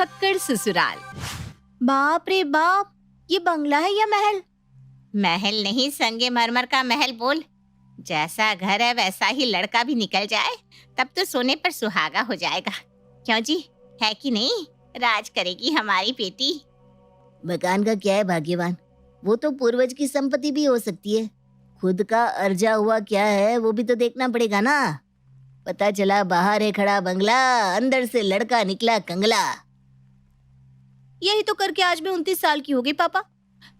भक्कड़ ससुराल। बाप रे बाप, ये बंगला है या महल? महल नहीं, संगमरमर का महल बोल। जैसा घर है वैसा ही लड़का भी निकल जाए तब तो सोने पर सुहागा हो जाएगा। क्यों जी, है कि नहीं? राज करेगी हमारी बेटी। मकान का क्या है भाग्यवान, वो तो पूर्वज की संपत्ति भी हो सकती है। खुद का अर्जा हुआ क्या है वो भी तो देखना पड़ेगा ना। पता चला बाहर है खड़ा बंगला, अंदर से लड़का निकला कंगला। यही तो करके आज मैं 29 साल की हो गई पापा।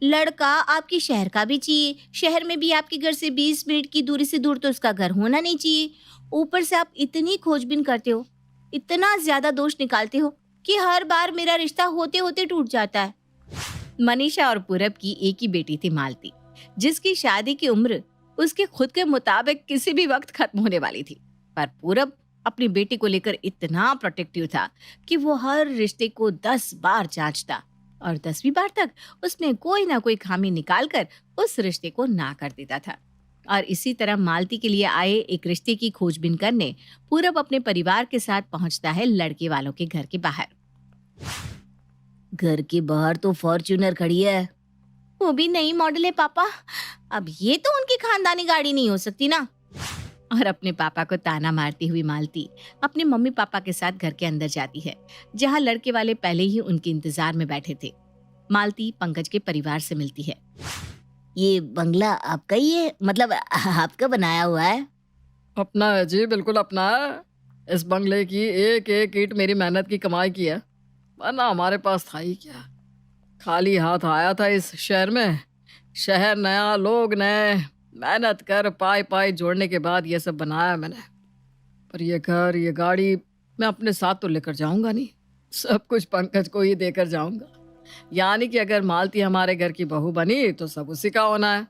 लड़का आपकी शहर का भी चाहिए, शहर में भी आपके घर से 20 मिनट की दूरी से दूर तो उसका घर होना नहीं चाहिए। ऊपर से आप इतनी खोजबीन करते हो, इतना ज्यादा दोष निकालते हो कि हर बार मेरा रिश्ता होते होते टूट जाता है। मनीषा और पूरब की एक ही बेटी थी मालती, जिसकी शादी की उम्र उसके खुद के मुताबिक किसी भी वक्त खत्म होने वाली थी। पर पूरब अपनी बेटी को लेकर इतना प्रोटेक्टिव था कि वो हर रिश्ते को 10 बार जांचता और 10वीं बार तक उसमें कोई ना कोई खामी निकालकर उस रिश्ते को ना कर देता था। और इसी तरह मालती के लिए आए एक रिश्ते की खोजबीन करने पूरब अपने परिवार के साथ पहुंचता है लड़के वालों के घर के बाहर। घर के बाहर तो फॉर्च्यूनर खड़ी है। वो भी नई मॉडल है पापा। अब ये तो उनकी खानदानी गाड़ी नहीं हो सकती ना। और अपने पापा को ताना मारती हुई मालती अपने मम्मी पापा के साथ घर के अंदर जाती है, जहां लड़के वाले पहले ही उनके इंतजार में बैठे थे। मालती पंकज के परिवार से मिलती है। ये बंगला आपका ही है, मतलब आपका बनाया हुआ है? अपना है जी, बिल्कुल अपना है। इस बंगले की एक एक ईंट मेरी मेहनत की कमाई की है, वरना हमारे पास था ही क्या। खाली हाथ आया था इस शहर में। शहर नया, लोग नए, मेहनत कर पाई पाई जोड़ने के बाद ये सब बनाया मैंने। पर ये घर, ये गाड़ी मैं अपने साथ तो लेकर जाऊंगा नहीं, सब कुछ पंकज को ही देकर जाऊंगा। यानी कि अगर मालती हमारे घर की बहू बनी तो सब उसी का होना है।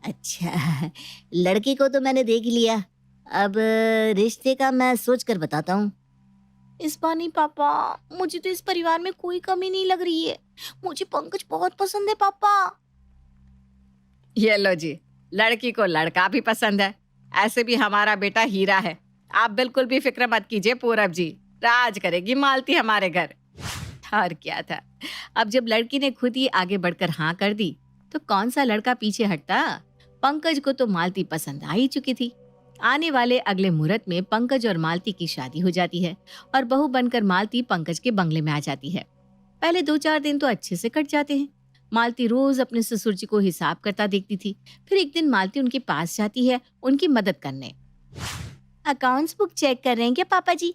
अच्छा, लड़के को तो मैंने देख लिया, अब रिश्ते का मैं सोच कर बताता हूँ। इस बार नहीं पापा, मुझे तो इस परिवार में कोई कमी नहीं लग रही है। मुझे पंकज बहुत पसंद है पापा। ये लो जी, लड़की को लड़का भी पसंद है। ऐसे भी हमारा बेटा हीरा है। आप बिल्कुल भी फिक्र मत कीजिए पूरब जी, राज करेगी मालती हमारे घर। और क्या था, अब जब लड़की ने खुद ही आगे बढ़कर हाँ कर दी तो कौन सा लड़का पीछे हटता। पंकज को तो मालती पसंद आ ही चुकी थी। आने वाले अगले मुहूर्त में पंकज और मालती की शादी हो जाती है और बहू बनकर मालती पंकज के बंगले में आ जाती है। पहले 2-4 दिन तो अच्छे से कट जाते हैं। मालती रोज अपने ससुर जी को हिसाब करता देखती थी। फिर एक दिन मालती उनके पास जाती है उनकी मदद करने। अकाउंट्स बुक चेक कर रहे हैं क्या पापा जी?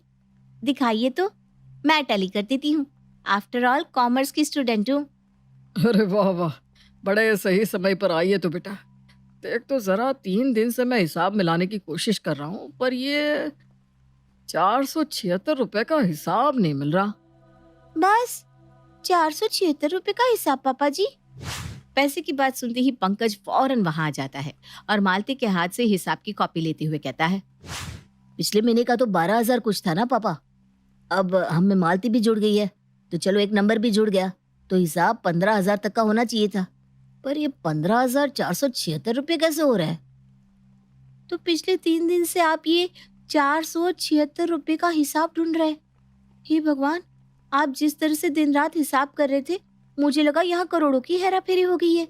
दिखाइए तो, मैं टैली कर देती हूँ। आफ्टर ऑल कॉमर्स की स्टूडेंट हूँ। अरे वाह वाह, बड़े सही समय पर आई है तो बेटा। देख तो जरा, 3 दिन से मैं हिसाब मिलाने की कोशिश कर रहा हूँ, पर ये 476 रुपए का हिसाब नहीं मिल रहा। बस 476 रुपए का हिसाब पापा जी? पैसे की बात सुनते ही पंकज फौरन वहां आ जाता है और मालती के हाथ से हिसाब की कॉपी लेते हुए कहता है, पिछले महीने का तो 12,000 कुछ था ना पापा। अब हम में मालती भी जुड़ गई है तो चलो एक नंबर भी जुड़ गया, तो हिसाब 15,000 तक का होना चाहिए था। पर ये 15,476 रुपये कैसे हो रहा है? तो पिछले 3 दिन से आप ये 476 रुपये का हिसाब ढूंढ रहे हैं। हे भगवान, आप जिस तरह से दिन रात हिसाब कर रहे थे, मुझे लगा यहाँ करोड़ों की हेरा फेरी हो गई है।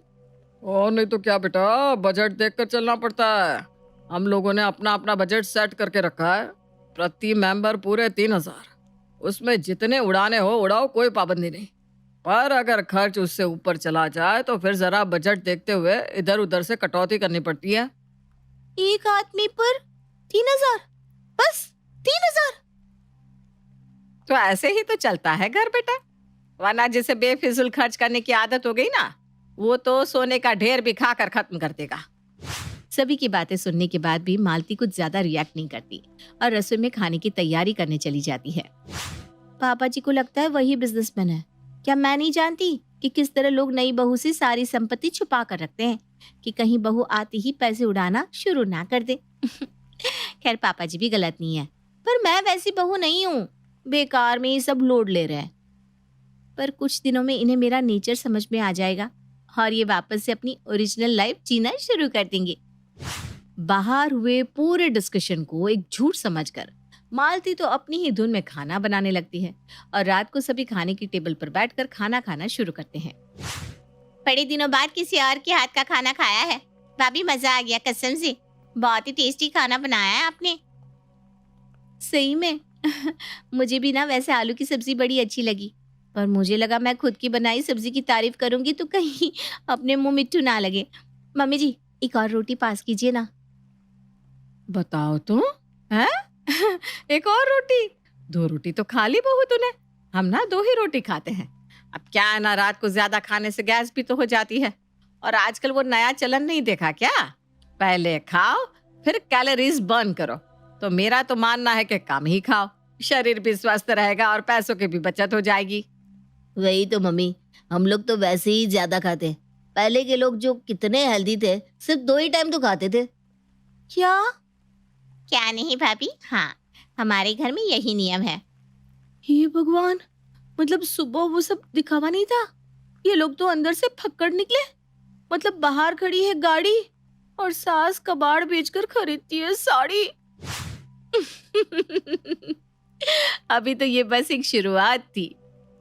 और नहीं तो क्या बेटा, बजट देखकर चलना पड़ता है। हम लोगों ने अपना अपना बजट सेट करके रखा है। प्रति मेंबर पूरे 3,000, उसमें जितने उड़ाने हो उड़ाओ, कोई पाबंदी नहीं। पर अगर खर्च उससे ऊपर चला जाए तो फिर जरा बजट देखते हुए इधर उधर से कटौती करनी पड़ती है। एक आदमी पर 3,000? बस 3,000? तो ऐसे ही तो चलता है घर बेटा, वरना जिसे बेफिजूल खर्च करने की आदत हो गई ना, वो तो सोने का ढेर भी खाकर खत्म कर देगा। सभी की बातें सुनने के बाद भी मालती कुछ ज्यादा रिएक्ट नहीं करती और रसोई में खाने की तैयारी करने चली जाती है। पापा जी को लगता है वही बिजनेसमैन है। क्या मैं नहीं जानती कि किस तरह लोग नई बहू से सारी संपत्ति छुपा कर रखते हैं कि कहीं बहू आते ही पैसे उड़ाना शुरू ना कर दे। खैर पापा जी भी गलत नहीं है, पर मैं वैसी बहू नहीं हूँ। बेकार में ये सब लोड ले रहे हैं। पर कुछ दिनों में इन्हें मेरा नेचर समझ में आ जाएगा और ये वापस से अपनी ओरिजिनल लाइफ जीना शुरू कर देंगे। बाहर हुए पूरे डिस्कशन को एक झूठ समझकर मालती तो अपनी ही धुन में खाना बनाने लगती है और रात को सभी खाने की टेबल पर बैठकर खाना खाना शुरू करते हैं। बड़े दिनों बाद किसी और के हाथ का खाना खाया है। भाभी मजा आ गया कसम से। बहुत ही टेस्टी खाना बनाया है आपने। सही में मुझे भी ना वैसे आलू की सब्जी बड़ी अच्छी लगी, पर मुझे लगा मैं खुद की बनाई सब्जी की तारीफ करूंगी तो कहीं अपने मुंह मिट्टू ना लगे। मम्मी जी, एक और रोटी पास कीजिए ना। बताओ तो हैं? एक और रोटी? 2 रोटी तो खा ली बहू तूने। हम ना 2 ही रोटी खाते हैं। अब क्या है ना, रात को ज्यादा खाने से गैस भी तो हो जाती है। और आजकल वो नया चलन नहीं देखा क्या? पहले खाओ फिर कैलोरीज बर्न करो। तो मेरा तो मानना है कि कम ही खाओ, शरीर भी स्वस्थ रहेगा और पैसों की भी बचत हो जाएगी। वही तो मम्मी, हम लोग तो वैसे ही ज्यादा खाते हैं। पहले के लोग जो कितने हेल्दी थे, सिर्फ 2 ही टाइम तो खाते थे। क्या नहीं भाभी, हाँ हमारे घर में यही नियम है। हे भगवान, मतलब सुबह वो सब दिखावा नहीं था? ये लोग तो अंदर से फक्कड़ निकले। मतलब बाहर खड़ी है गाड़ी और सास कबाड़ बेचकर खरीदती है साड़ी। अभी तो ये बस एक शुरुआत थी।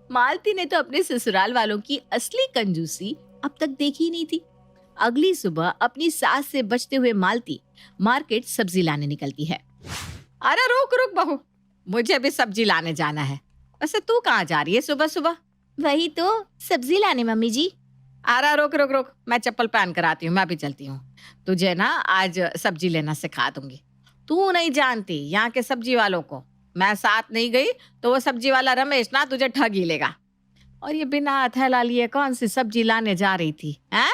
मालती ने तो अपने ससुराल वालों की असली कंजूसी अब तक देखी ही नहीं थी। अगली सुबह अपनी सास से बचते हुए मालती मार्केट सब्जी लाने निकलती है। अरे रुक रुक बहू, मुझे भी सब्जी लाने जाना है। वैसे तू कहाँ जा रही है सुबह सुबह? वही तो सब्जी लाने मम्मी जी। अरे रुक रुक रुक, मैं चप्पल पहन कर आती हूँ, मैं भी चलती हूँ। तुझे ना आज सब्जी लेना सिखा दूंगी। तू नहीं जानती यहाँ के सब्जी वालों को। मैं साथ नहीं गई तो वो सब्जी वाला रमेश ना तुझे ठग ही लेगा। और ये बिना थैला लिए कौन सी सब्जी लाने जा रही थी? हैं?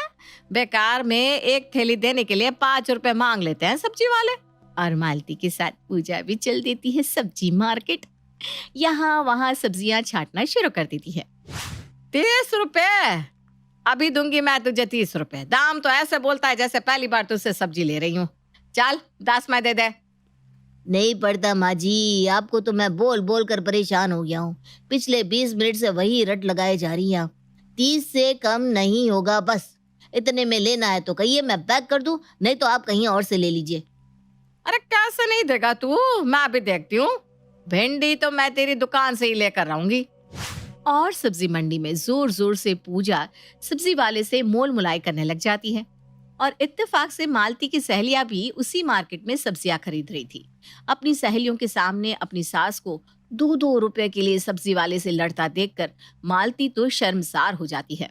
बेकार में एक थैली देने के लिए 5 रुपए मांग लेते हैं सब्जी वाले। और मालती के साथ पूजा भी चल देती है सब्जी मार्केट। यहाँ वहाँ सब्जियां छांटना शुरू कर देती है। 30 रुपए अभी दूंगी मैं तुझे, 30 रुपए। दाम तो ऐसे बोलता है जैसे पहली बार तुझसे सब्जी ले रही हूँ। चल 10 में दे दे। नहीं पड़ता माँ जी, आपको तो मैं बोल बोल कर परेशान हो गया हूँ। पिछले 20 मिनट से वही रट लगाए जा रही हैं। 30 से कम नहीं होगा, बस इतने में लेना है तो कहिए, मैं पैक कर दूं, नहीं तो आप कहीं और से ले लीजिए। अरे कैसे नहीं देगा तू? मैं भी देखती हूँ। भिंडी तो मैं तेरी दुकान से ही लेकर आऊंगी। और सब्जी मंडी में जोर जोर से पूजा सब्जी वाले से मोल मुलाई करने लग जाती है। और इत्तेफाक से मालती की सहेलियां भी उसी मार्केट में सब्जियां खरीद रही थी। अपनी सहेलियों के सामने अपनी सास को 2-2 रुपए के लिए सब्जी वाले से लड़ता देखकर मालती तो शर्मसार हो जाती है।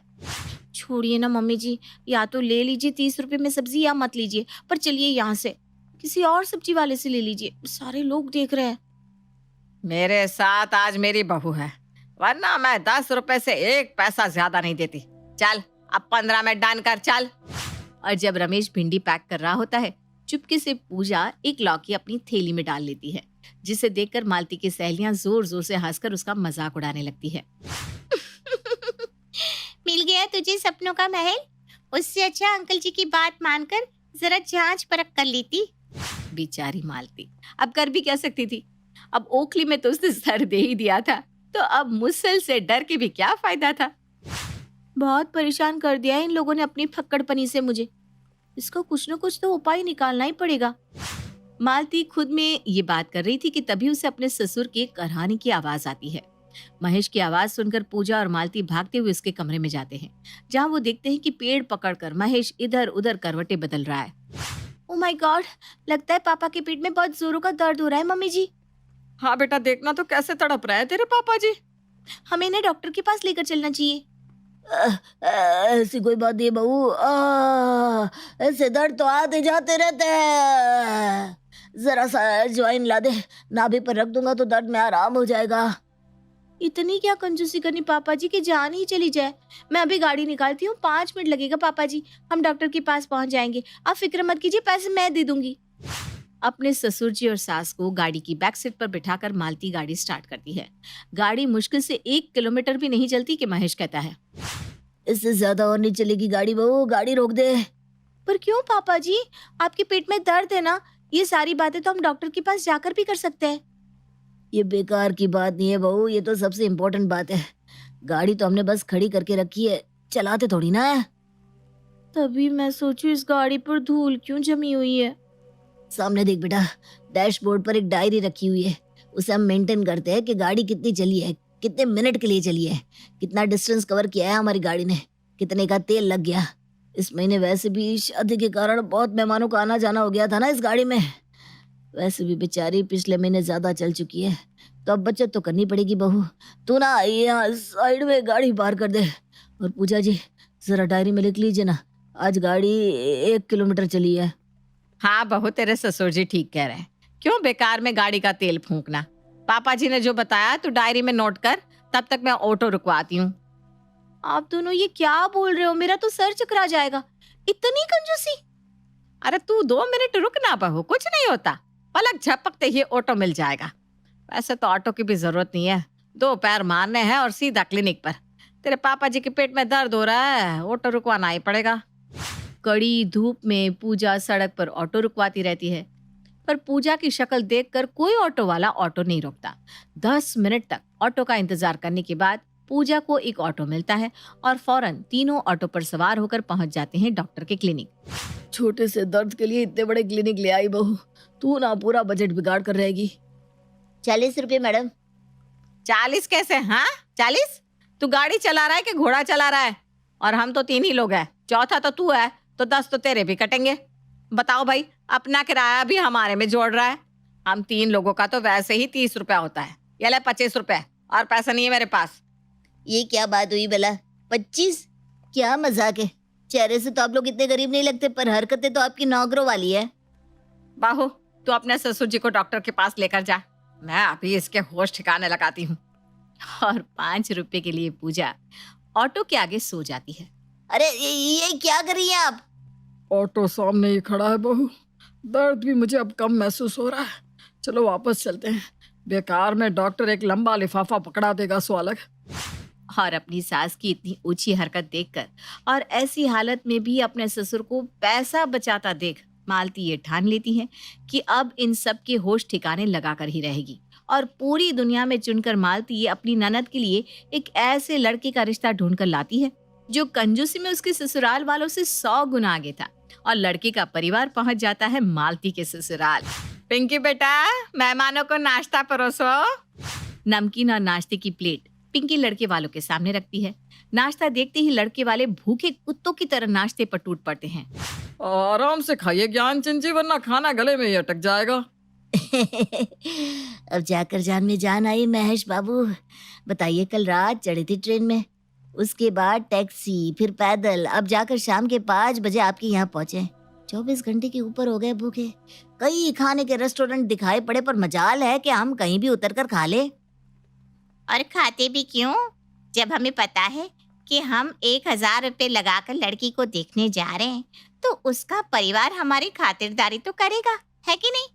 छोड़िए ना मम्मी जी, या तो ले लीजिए 30 रुपए में सब्जी या मत लीजिए, पर चलिए यहाँ से किसी और सब्जी वाले से ले लीजिए, सारे लोग देख रहे हैं। मेरे साथ आज मेरी बहू है, वरना मैं 10 रुपए से 1 पैसा ज्यादा नहीं देती। चल अब 15 में डन कर, चल। और जब रमेश भिंडी पैक कर रहा होता है, चुपके से पूजा एक लौकी अपनी थैली में डाल लेती है, जिसे देखकर मालती की सहेलियां जोर जोर से हंसकर उसका मजाक उड़ाने लगती है। मिल गया तुझे सपनों का महल। उससे अच्छा अंकल जी की बात मानकर जरा जांच परख कर लेती। बेचारी मालती अब कर भी क्या सकती थी? अब ओखली में तो उसने सर दे ही दिया था, तो अब मुसल से डर के भी क्या फायदा था? बहुत परेशान कर दिया है इन लोगों ने अपनी फक्कड़पनी से मुझे। इसका कुछ न कुछ तो उपाय निकालना ही पड़ेगा। मालती खुद में ये बात कर रही थी कि तभी उसे अपने ससुर के करहाने की आवाज आती है। महेश की आवाज सुनकर पूजा और मालती भागते हुए उसके कमरे में जाते हैं, जहाँ वो देखते हैं कि पेड़ पकड़कर महेश इधर उधर करवटें बदल रहा है। ओह माय गॉड, लगता है पापा के पेट में बहुत जोरों का दर्द हो रहा है मम्मी जी। हाँ बेटा, देखना तो कैसे तड़प रहे हैं तेरे पापा जी। हमें इन्हें डॉक्टर के पास लेकर चलना चाहिए। ऐसी कोई बात नहीं बहू, ऐसे दर्द तो आते जाते रहते हैं। जरा सा अजवाइन ला दे, नाभि पर रख दूंगा तो दर्द में आराम हो जाएगा। इतनी क्या कंजूसी करनी पापा जी की जान ही चली जाए। मैं अभी गाड़ी निकालती हूँ, 5 मिनट लगेगा पापा जी, हम डॉक्टर के पास पहुंच जाएंगे। आप फिक्र मत कीजिए, पैसे मैं दे दूंगी। अपने ससुर जी और सास को गाड़ी की बैक सीट पर बिठाकर मालती गाड़ी स्टार्ट करती है। गाड़ी मुश्किल से 1 किलोमीटर भी नहीं चलती कि महेश कहता है, इससे ज्यादा और नहीं चलेगी गाड़ी बहू, गाड़ी रोक दे। पर क्यों पापा जी? आपके पेट में दर्द है ना, ये सारी बातें तो हम डॉक्टर के पास जाकर भी कर सकते हैं। ये बेकार की बात नहीं है बहू, ये तो सबसे इम्पोर्टेंट बात है। गाड़ी तो हमने बस खड़ी करके रखी है, चलाते थोड़ी ना है। तभी मैं सोचूं इस गाड़ी पर धूल क्यों जमी हुई है। सामने देख बेटा, डैशबोर्ड पर एक डायरी रखी हुई है, उसे हम मेंटेन करते हैं कि गाड़ी कितनी चली है, कितने मिनट के लिए चली है, कितना डिस्टेंस कवर किया है हमारी गाड़ी ने, कितने का तेल लग गया। इस महीने वैसे भी शादी के कारण बहुत मेहमानों का आना जाना हो गया था ना इस गाड़ी में। वैसे भी बेचारी पिछले महीने ज्यादा चल चुकी है, तो अब बचत तो करनी पड़ेगी बहू। तू ना यहाँ साइड में गाड़ी पार कर दे। और पूजा जी जरा डायरी में लिख लीजिए ना, आज गाड़ी 1 किलोमीटर चली है। हाँ बहू, तेरे ससुर जी ठीक कह रहे हैं। क्यों बेकार में गाड़ी का तेल फूंकना। पापा जी ने जो बताया तू डायरी में नोट कर, तब तक मैं ऑटो रुकवाती हूँ। आप दोनों ये क्या बोल रहे हो? मेरा तो सर चकरा जाएगा। इतनी कंजूसी। अरे तू 2 मिनट रुक ना बहू, कुछ नहीं होता, पलक झपकते ही ऑटो मिल जाएगा। वैसे तो ऑटो की भी जरूरत नहीं है, 2 पैर मारने हैं और सीधा क्लिनिक पर। तेरे पापा जी के पेट में दर्द हो रहा है, ऑटो रुकवाना ही पड़ेगा। कड़ी धूप में पूजा सड़क पर ऑटो रुकवाती रहती है, पर पूजा की शक्ल देखकर कोई ऑटो वाला ऑटो नहीं रोकता। 10 मिनट तक ऑटो का इंतजार करने के बाद पूजा को एक ऑटो मिलता है और फौरन तीनों ऑटो पर सवार होकर पहुंच जाते हैं डॉक्टर के क्लिनिक। छोटे से दर्द के लिए इतने बड़े क्लिनिक ले आई बहू, तू ना पूरा बजट बिगाड़ कर रहेगी। 40 रुपए मैडम। 40 कैसे? हाँ 40? तू गाड़ी चला रहा है कि घोड़ा चला रहा है? और हम तो 3 ही लोग हैं, चौथा तो तू है, तो 10 तो तेरे भी कटेंगे। बताओ भाई, अपना किराया भी हमारे में जोड़ रहा है। हम 3 लोगों का तो वैसे ही 30 रुपया होता है। ये ले 25 रुपए, और पैसा नहीं है मेरे पास। ये क्या बात हुई भला? 25? क्या मजाक है? चेहरे से तो आप लोग इतने गरीब नहीं लगते, पर हरकतें तो आपकी नौकरों वाली है। बाहू, तू अपने ससुर जी को डॉक्टर के पास लेकर जा, मैं अभी इसके होश ठिकाने लगाती हूँ। और 5 रुपए के लिए पूजा ऑटो के आगे सो जाती है। अरे ये क्या कर रही हैं आप? ऑटो सामने ही खड़ा है बहू, दर्द भी मुझे अब कम महसूस हो रहा है। चलो वापस चलते हैं, बेकार में डॉक्टर एक लंबा लिफाफा पकड़ा देगा सो अलग। और अपनी सास की इतनी ऊंची हरकत देखकर और ऐसी हालत में भी अपने ससुर को पैसा बचाता देख मालती ये ठान लेती है कि अब इन सब के होश ठिकाने लगाकर ही रहेगी। और पूरी दुनिया में चुनकर मालती ये अपनी ननद के लिए एक ऐसे लड़के का रिश्ता ढूंढकर लाती है जो कंजूसी में उसके ससुराल वालों से 100 गुना आगे था। और लड़के का परिवार पहुंच जाता है मालती के ससुराल। पिंकी बेटा, मेहमानों को नाश्ता परोसो। नमकीन और नाश्ते की प्लेट पिंकी लड़के वालों के सामने रखती है। नाश्ता देखते ही लड़के वाले भूखे कुत्तों की तरह नाश्ते पर टूट पड़ते हैं। आराम से खाइए ज्ञान चिंची, वरना खाना गले में ही अटक जाएगा। अब जाकर जान में जान आई महेश बाबू। बताइए, कल रात चढ़ी थी ट्रेन में, उसके बाद टैक्सी, फिर पैदल, अब जाकर शाम के 5 बजे आपके यहाँ पहुंचे। 24 घंटे के ऊपर हो गए भूखे। कई खाने के रेस्टोरेंट दिखाई पड़े, पर मजाल है कि हम कहीं भी उतर कर खा ले। और खाते भी क्यों, जब हमें पता है कि हम 1000 रुपए लगाकर लड़की को देखने जा रहे हैं, तो उसका परिवार हमारी खातिरदारी तो करेगा, है कि नहीं?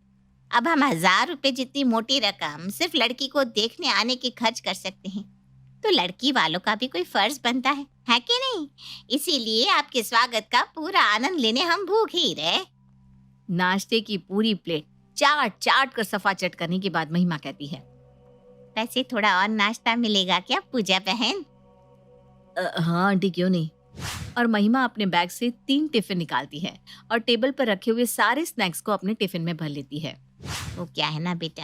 अब हम 1000 रुपए जितनी मोटी रकम सिर्फ लड़की को देखने आने की खर्च कर सकते हैं, तो लड़की वालों का भी कोई फर्ज बनता है कि नहीं? इसीलिए आपके स्वागत का पूरा आनंद लेने हम भूखे ही रहे। नाश्ते की पूरी प्लेट चाट चाट कर सफा चट करने के बाद महिमा कहती है, वैसे थोड़ा और नाश्ता मिलेगा क्या पूजा बहन? हाँ आंटी, क्यों नहीं। और महिमा अपने बैग से 3 टिफिन निकालती है और टेबल पर रखे हुए सारे स्नैक्स को अपने टिफिन में भर लेती है। वो क्या है ना बेटा,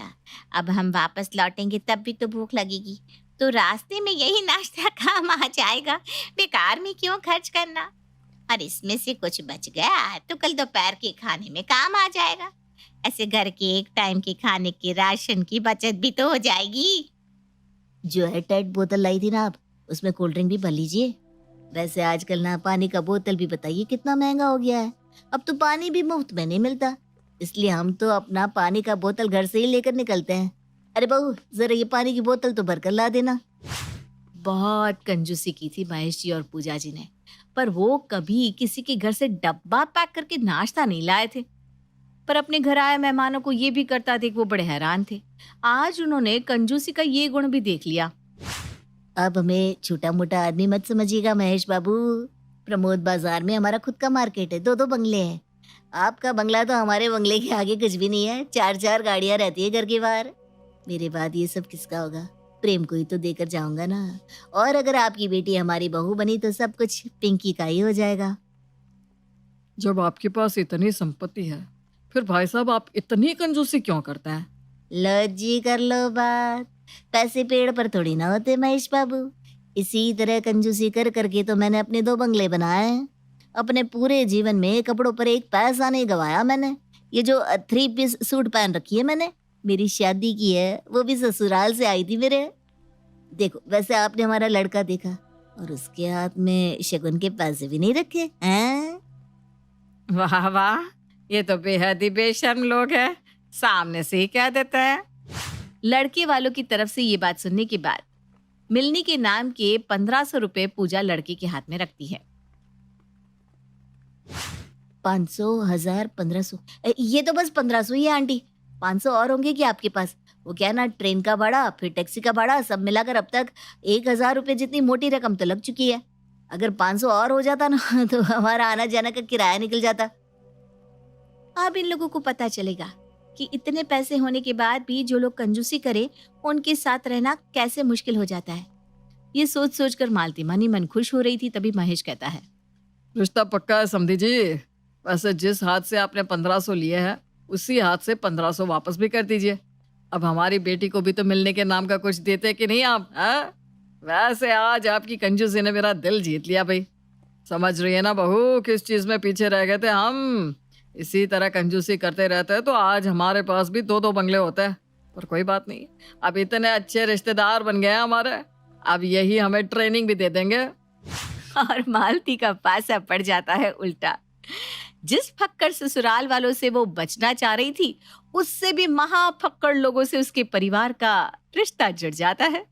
अब हम वापस लौटेंगे तब भी तो भूख लगेगी, तो रास्ते में यही नाश्ता काम आ जाएगा, बेकार में क्यों खर्च करना। और इसमें से कुछ बच गया तो कल दोपहर के खाने में काम आ जाएगा। ऐसे घर के एक टाइम के खाने के राशन की बचत भी तो हो जाएगी। जो है टाइट बोतल लाई थी ना आप, उसमें कोल्ड ड्रिंक भी भर लीजिए। वैसे आजकल ना पानी का बोतल भी बताइए कितना महंगा हो गया है। अब तो पानी भी मुफ्त में नहीं मिलता, इसलिए हम तो अपना पानी का बोतल घर से ही लेकर निकलते हैं। अरे बहू, जरा ये पानी की बोतल तो भर कर ला देना। बहुत कंजूसी की थी महेश जी और पूजा जी ने, पर वो कभी किसी के घर से डब्बा पैक करके नाश्ता नहीं लाए थे। पर अपने घर आए मेहमानों को ये भी करता देख वो बड़े हैरान थे। आज उन्होंने कंजूसी का ये गुण भी देख लिया। अब हमें छोटा मोटा आदमी मत समझिएगा महेश बाबू। प्रमोद बाजार में हमारा खुद का मार्केट है, 2 बंगले हैं। आपका बंगला तो हमारे बंगले के आगे कुछ भी नहीं है। 4 गाड़ियां रहती है घर के बाहर। मेरे बाद ये सब किसका होगा? प्रेम को ही तो देकर जाऊंगा ना। और अगर आपकी बेटी हमारी बहू बनी तो सब कुछ पिंकी का ही हो जाएगा। जब आपके पास इतनी संपत्ति है, फिर भाई साहब आप इतनी कंजूसी क्यों करते हैं? लो जी, कर लो बात। पैसे पेड़ पर थोड़ी ना होते महेश बाबू। इसी तरह कंजूसी कर करके तो मैंने अपने 2 बंगले बनाए हैं। अपने पूरे जीवन में कपड़ों पर एक पैसा नहीं गवाया मैंने। ये जो 3 पीस सूट पहन रखी है मैंने, मेरी शादी की है, वो भी ससुराल से आई थी मेरे। देखो, वैसे आपने हमारा लड़का देखा और उसके हाथ में शगुन के पैसे भी नहीं रखे हैं। वाह वाह, ये तो बेहद ही बेशर्म लोग हैं, सामने से ही कह देते हैं। लड़के वालों की तरफ से ये बात सुनने के बाद मिलनी के नाम के 1500 रुपए पूजा लड़के के हाथ में रखती है। 500, 1000, 1500, ये तो बस 1500 ही है आंटी। 500 और होंगे क्या आपके पास? वो क्या ना, ट्रेन का भाड़ा फिर टैक्सी का भाड़ा सब मिलाकर अब तक 1000 रुपये जितनी मोटी रकम तो लग चुकी है। अगर 500 और हो जाता ना तो हमारा आना जाना का किराया निकल जाता। अब इन लोगों को पता चलेगा कि इतने पैसे होने के बाद भी जो लोग कंजूसी करे उनके साथ रहना कैसे मुश्किल हो जाता है। ये सोच सोच कर मालती मन ही मन खुश हो रही थी। तभी महेश कहता है, रिश्ता पक्का है समधी जी। वैसे जिस हाथ से आपने 1500 लिए हैं उसी हाथ से 1500 वापस भी कर दीजिए। अब हमारी बेटी को भी तो मिलने के नाम का कुछ देते कि नहीं आप, हाँ? वैसे आज आपकी कंजूसी ने मेरा दिल जीत लिया भाई। समझ रही है ना बहू किस चीज में पीछे रह गए थे हम। इसी तरह कंजूसी करते रहते हैं तो आज हमारे पास भी 2-2 बंगले होते हैं। पर कोई बात नहीं, अब इतने अच्छे रिश्तेदार बन गए हैं हमारे, अब यही हमें ट्रेनिंग भी दे देंगे। और मालती का पासा पड़ जाता है उल्टा। जिस फक्कड़ ससुराल वालों से वो बचना चाह रही थी, उससे भी महाफक्कड़ लोगों से उसके परिवार का रिश्ता जुड़ जाता है।